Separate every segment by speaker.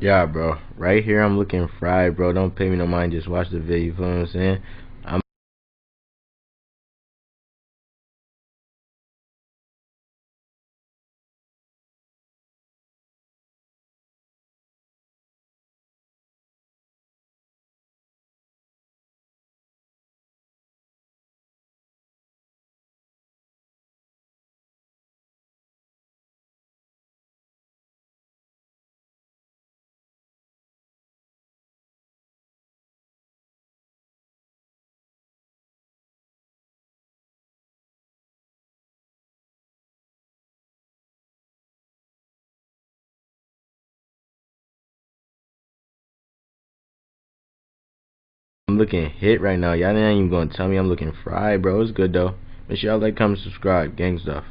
Speaker 1: Yeah, bro. Right here, I'm looking fried, bro. Don't pay me no mind. Just watch the video. You feel what I'm saying? I'm looking hit right now. Y'all ain't even gonna tell me I'm looking fried, bro. It's good though. Make sure y'all like, comment, subscribe, gang stuff.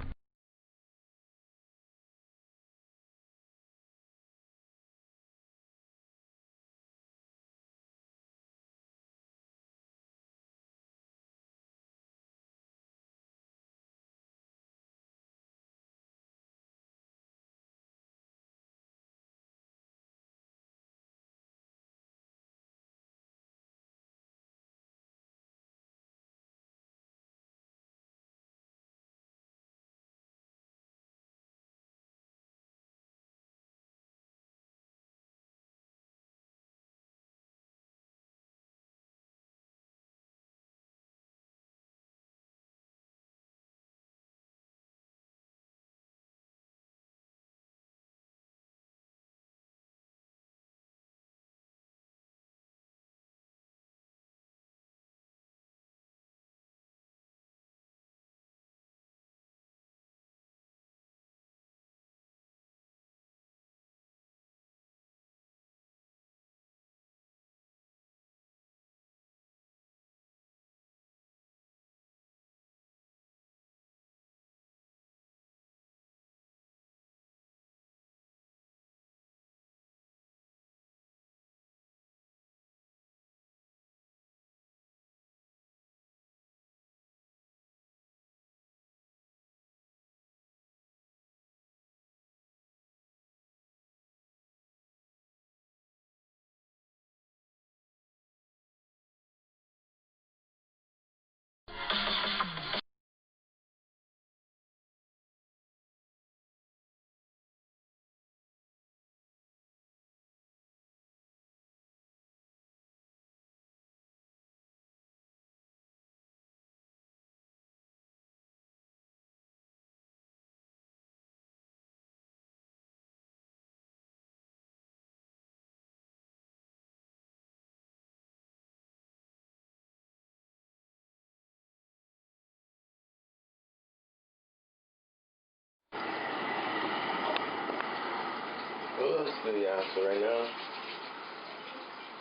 Speaker 1: Well, let's go, y'all. So right now,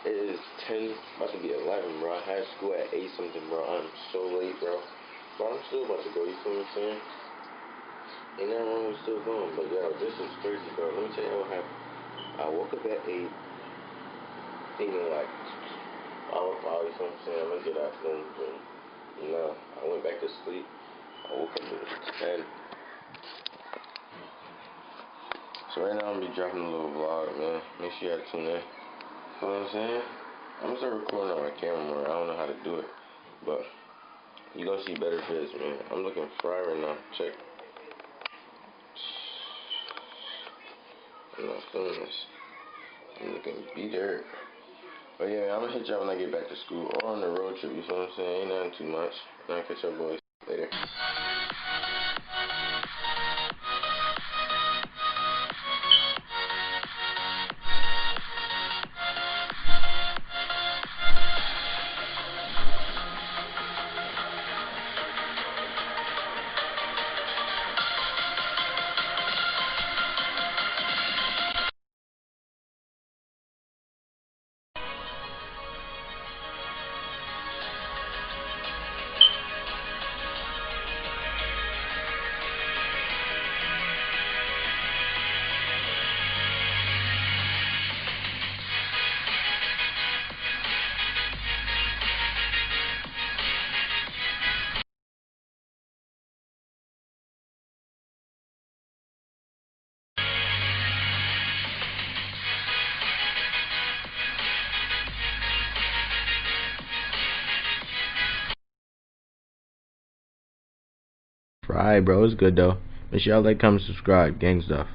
Speaker 1: it is 10, about to be 11, bro. I had school at 8 something, bro. I'm so late, bro. But I'm still about to go, you feel what I'm saying? Ain't nothing wrong with still going, but yo, this is crazy, bro. Let me tell you what happened. I woke up at 8, thinking like, all you feel what I'm saying? I'm gonna get out, boom, boom. No, I went back to sleep. I woke up at 10. So right now I'm gonna be dropping a little vlog, man. Make sure y'all tune in. You know what I'm saying? I'm gonna start recording on my camera more. I don't know how to do it, but you gonna see better vids, man. I'm looking fried right now. Check. I'm not feeling this. I'm looking beat dirt. But yeah, I'm gonna hit y'all when I get back to school or on the road trip. You feel what I'm saying? Ain't nothing too much. I'll catch y'all boys later. Alright, bro, it's good though. Make sure y'all like, comment, subscribe, gang stuff.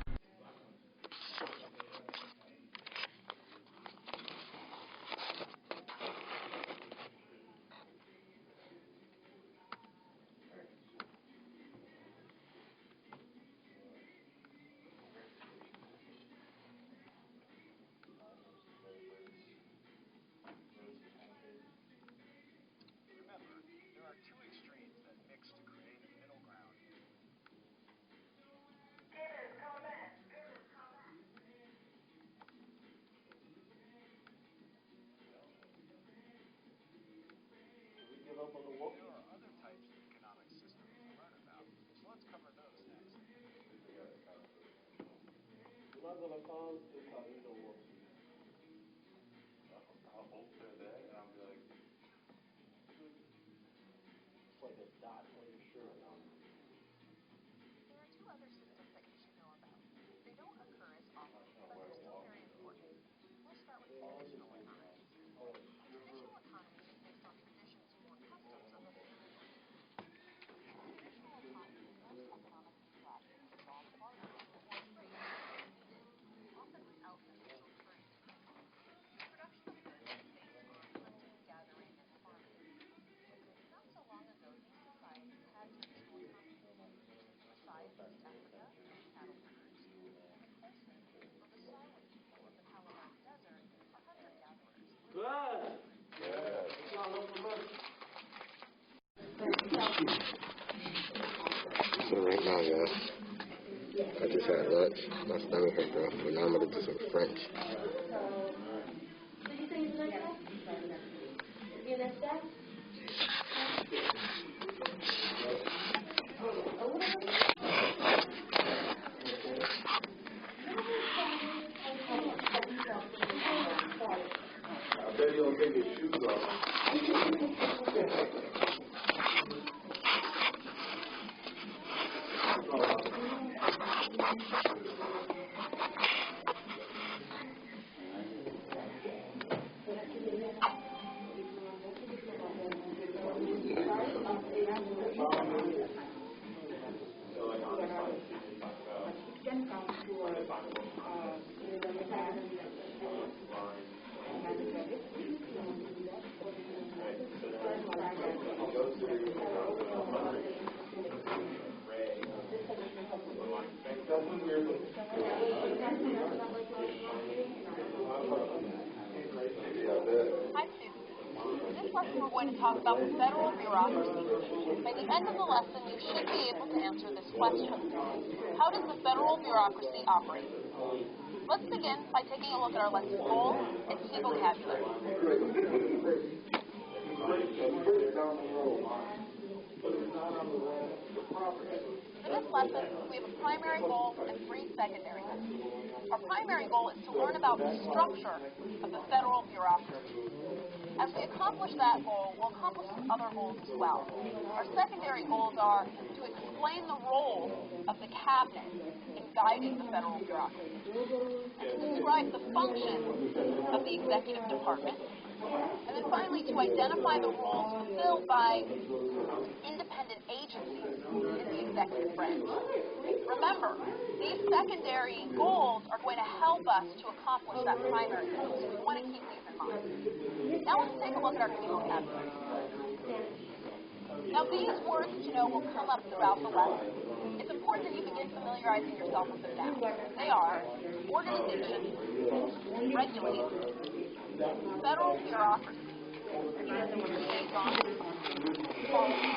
Speaker 1: So right now, guys, I just had lunch. My stomach hurt, bro. But now I'm gonna do some French. I bet you don't take your shoes off.
Speaker 2: Hi, students. In this lesson, we're going to talk about the federal bureaucracy. By the end of the lesson, you should be able to answer this question. How does the federal bureaucracy operate? Let's begin by taking a look at our lesson goals and key vocabulary. For this lesson, we have a primary goal and 3 secondary goals. Our primary goal is to learn about the structure of the federal bureaucracy. As we accomplish that goal, we'll accomplish other goals as well. Our secondary goals are to explain the role of the cabinet in guiding the federal bureaucracy, and to describe the functions of the executive department, and then finally to identify the roles fulfilled by independent agencies in the executive branch. Remember, these secondary goals are going to help us to accomplish that primary goal, so we want to keep these in mind. Now let's take a look at our key vocabulary. Now these words that you know will come up throughout the lesson. It's important that you begin familiarizing yourself with them now. They are organization, regulate, federal bureaucracy, liaison, policy.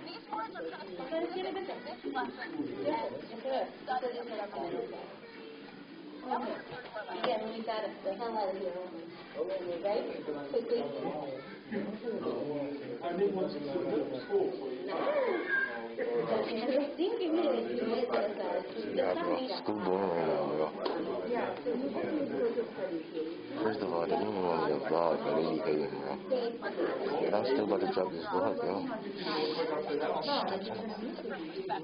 Speaker 2: These words are kind of specific to this lesson and studied in the
Speaker 3: Again, when you got the highlight here, right? Quickly.
Speaker 4: I didn't want to go to school.
Speaker 1: Yeah, bro. School boring right now, bro. First of Oh, they didn't even want me to vlog, but they be hating, bro. But I'm still about to drop this vlog, yo.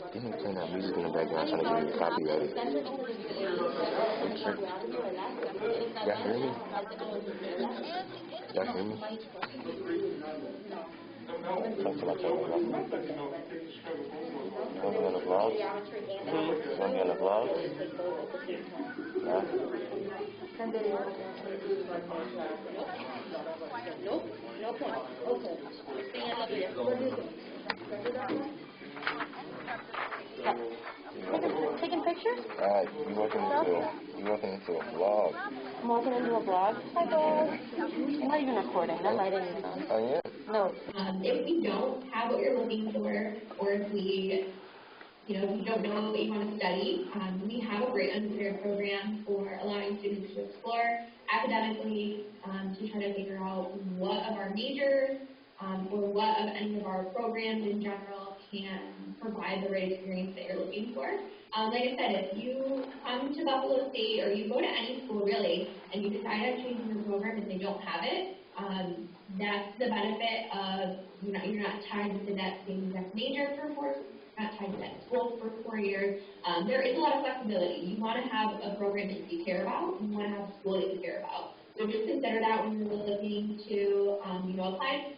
Speaker 1: They ain't playing that music in the background trying to get me copyrighted. Y'all hear me? Y'all hear me? Talk to my camera, bro. You want to be on the vlog? You want to be on the vlog? Nah?
Speaker 3: Taking pictures?
Speaker 1: Alright, you working into a vlog.
Speaker 3: I'm walking into a vlog. Hi, guys. I'm not even recording. That lighting is on.
Speaker 1: Oh, yeah?
Speaker 3: No.
Speaker 5: If we don't have what you're looking for, or if we, if you don't know what you want to study, we have a great unprepared program for allowing students to explore academically, to try to figure out what of our majors, or what of any of our programs in general can provide the right experience that you're looking for. Like I said, if you come to Buffalo State or you go to any school really, and you decide to change your program and they don't have it, that's the benefit of you're not tied to that same exact major for 4 years, not tied to that school for 4 years. There is a lot of flexibility. You want to have a program that you care about, and you want to have a school that you care about. So just consider that when you're looking to apply.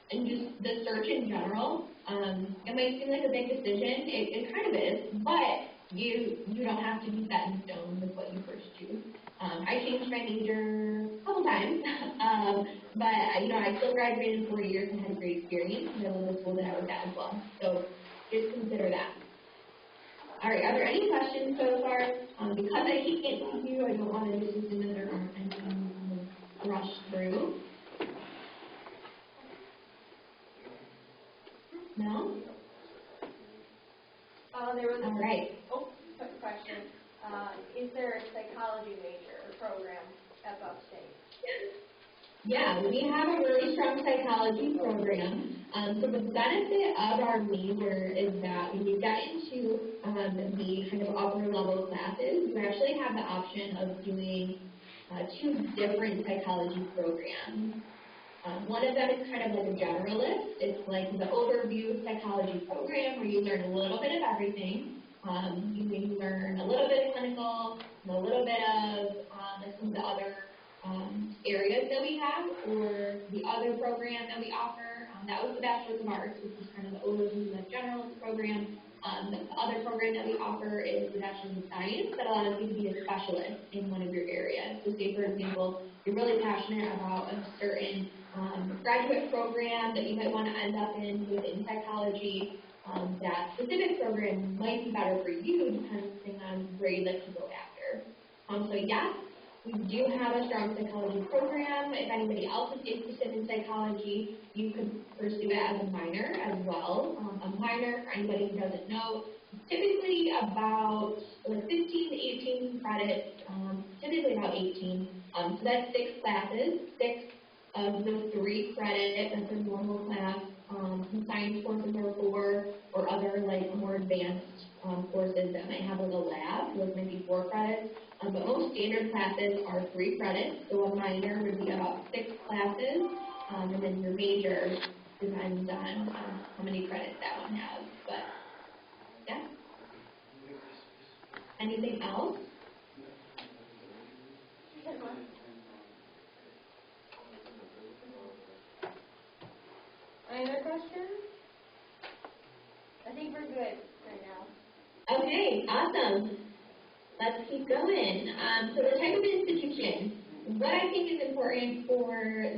Speaker 5: And just the search in general, it might seem like a big decision. It kind of is, but you don't have to be set in stone with what you first choose. I changed my major a couple times, but I still graduated in 4 years and had a great experience, and I love the school that I was at as well. So just consider that. All right, are there any questions so far? Because I can't see you, I don't want to just assume that there aren't any. Rush through. No?
Speaker 6: There was
Speaker 5: All right.
Speaker 6: Quick question. Is there a psychology major or program at Buff State?
Speaker 5: Yeah, we have a really strong psychology program. So the benefit of our major is that when you get into the kind of upper level classes, you actually have the option of doing 2 different psychology programs. One of them is kind of like a generalist. It's like the overview psychology program where you learn a little bit of everything. You maybe learn a little bit of clinical, and a little bit of some of the other areas that we have, or the other program that we offer. That was the Bachelor's of Arts, which is kind of the overview, the generalist program. The other program that we offer is the Bachelor's of Science that allows you to be a specialist in one of your areas. So say, for example, you're really passionate about a certain graduate program that you might want to end up in within psychology. That specific program might be better for you depending on where you'd like to go after. So yes, we do have a strong psychology program. If anybody else is interested in psychology, you could pursue it as a minor as well. A minor, for anybody who doesn't know, is typically about 15 to 18 credits, typically about 18. So that's 6 classes, 6 of the 3 credit, that's a normal class. Some science courses are 4, or other more advanced courses that might have a lab, those might be 4 credits. But most standard classes are 3 credits, so a minor would be about 6 classes, and then your major depends on how many credits that one has. But yeah. Anything else?
Speaker 6: Any other questions? I think we're good right now.
Speaker 5: Okay, awesome. Let's keep going. So the type of institution. What I think is important for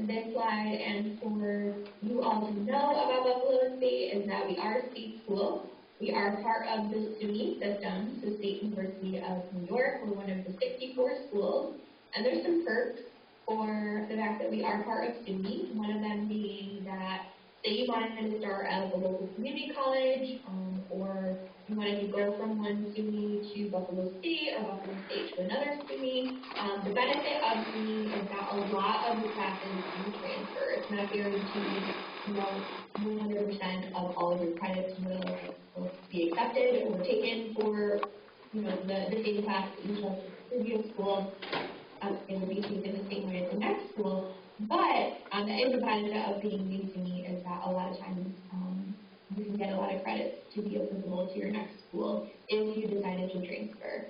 Speaker 5: this slide and for you all to know about Buffalo State is that we are a state school. We are part of the SUNY system, so State University of New York. We're one of the 64 schools. And there's some perks for the fact that we are part of SUNY, one of them being that say you wanted to start at a local community college, or you wanted to go from one SUNY to Buffalo State or Buffalo State to another SUNY. The benefit of SUNY is that a lot of the classes do transfer. It's not guaranteed, 100% of all of your credits will be accepted or taken for, the same class that you took previous school. going to be taken the same way as the next school. But the other benefit of being new to me is that a lot of times you can get a lot of credits to be applicable to your next school if you decided to transfer.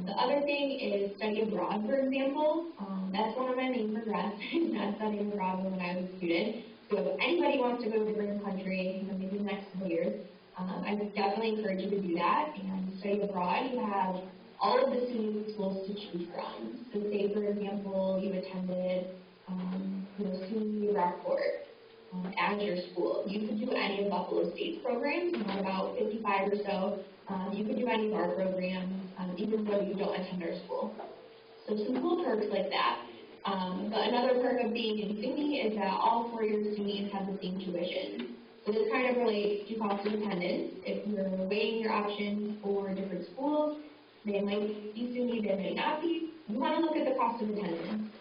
Speaker 5: The other thing is study abroad, for example. That's one of my main regrets, not studying abroad when I was a student. So if anybody wants to go to a different country, maybe the next couple years, I would definitely encourage you to do that and study abroad. You have all of the SUNY schools to choose from. So say, for example, you attended SUNY Rockport as your school. You could do any of Buffalo State's programs, about 55 or so. You could do any of our programs, even though you don't attend our school. So some cool perks like that. But another perk of being in SUNY is that all 4 years SUNY have the same tuition. So this kind of relates to cost of attendance. If you're weighing your options for different schools, they might be SUNY, they may not be. You want to look at the cost of attendance.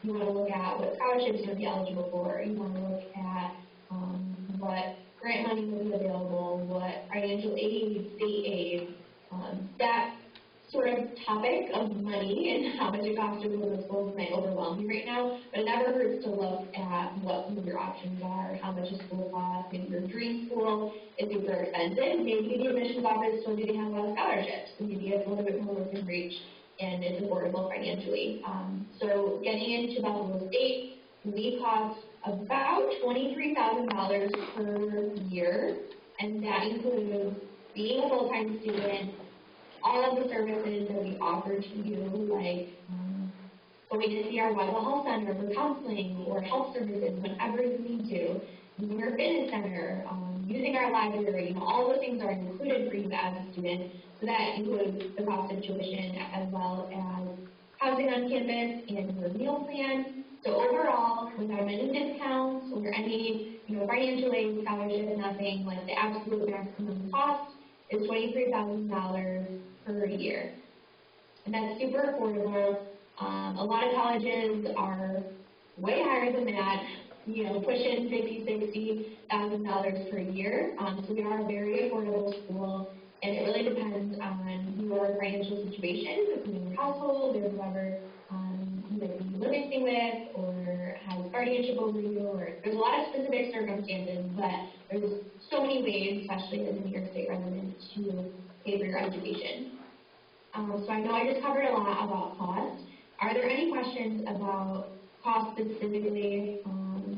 Speaker 5: You want to look at what scholarships you'll be eligible for. You want to look at what grant money will be available, what financial aid, state aid, that sort of topic of money and how much it costs to go to schools might overwhelm you right now, but it never hurts to look at what some of your options are, how much a school costs. Maybe your dream school is super expensive. Maybe the admissions office told you they have a lot of scholarships. Maybe it's a little bit more within reach and it's affordable financially. So getting into Buffalo State, we cost about $23,000 per year, and that includes being a full-time student, all of the services that we offer to you, like going to see our Bible Health Center for counseling or health services whenever you need to, using our fitness center, using our library, all those things are included for you as a student. So that includes the cost of tuition as well as housing on campus and your meal plan. So overall, without any discounts or any financial aid, scholarship, nothing, like the absolute maximum cost is $23,000 per year. And that's super affordable. A lot of colleges are way higher than that, pushing $50,000-$60,000 per year. So we are a very affordable school, and it really depends on your financial situation, depending on your household, or whoever you might be living with, or has guardianship over you, or there's a lot of specific circumstances, but there's so many ways, especially as a New York State resident, to pay for your education. So I know I just covered a lot about cost. Are there any questions about cost specifically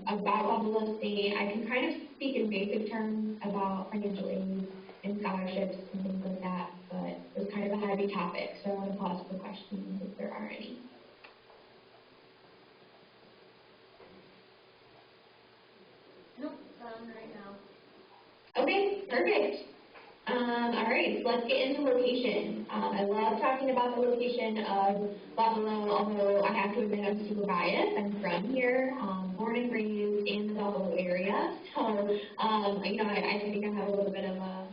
Speaker 5: about Buffalo State? I can kind of speak in basic terms about financial aid and scholarships and things like that, but it's kind of a heavy topic, so I want to pause for questions if there are any.
Speaker 6: Nope, none right now.
Speaker 5: Okay, perfect. All right, so let's get into location. I love talking about the location of Buffalo, although I have to admit I'm super biased. I'm from here, born and raised in the Buffalo area, so I think I have a little bit of a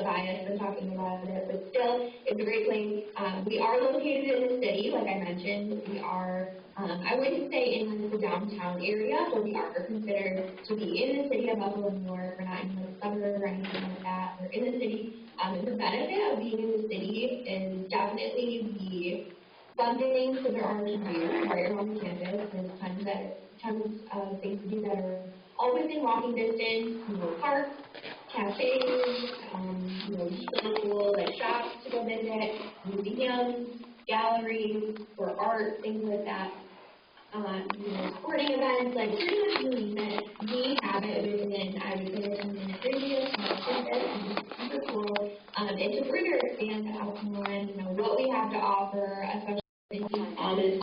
Speaker 5: bias when talking about it, but still, it's a great place. We are located in the city, like I mentioned. We are, I wouldn't say in the downtown area, but we are considered to be in the city of Buffalo, New York. We're not in the suburb or anything like that. We're in the city. The benefit of being in the city is definitely the funding so there are to do right around the campus. There's tons of things to do that are all within walking distance, parks, cafes, really cool like shops to go visit, museums, galleries for art, things like that. Sporting events, like pretty much you name it, we have it within, I would say, a 10-minute radius of campus, and it's super cool. And to further expand upon, what we have to offer, especially on this.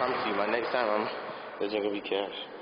Speaker 1: promise you, my next time, it's gonna be cash.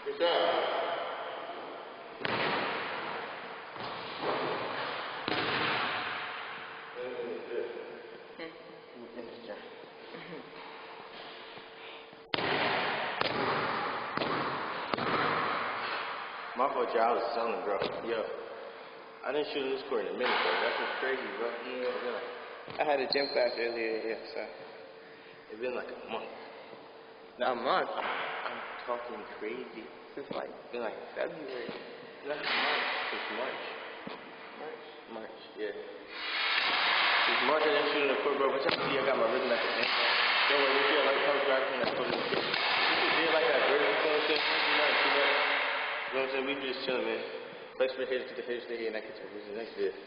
Speaker 1: Good job. My fault, y'all. I was selling, bro. Yo, I didn't shoot in this court in a minute, bro. That's what's crazy, bro. Yeah.
Speaker 7: I had a gym class earlier, yeah, so.
Speaker 1: It's been like a month.
Speaker 7: Not a month.
Speaker 1: I'm talking crazy.
Speaker 7: Since been like February.
Speaker 1: Not March. It's March. March, yeah. It's March I didn't shoot in the court, bro. But y'all see I got my rhythm at the end. Don't worry, if you like comes back from that coach. You can do like that, bro. You know what I'm saying? You know what I'm saying? We just chilling, man. Flex for the hitters, get the hitters to hit, and that gets the next bit.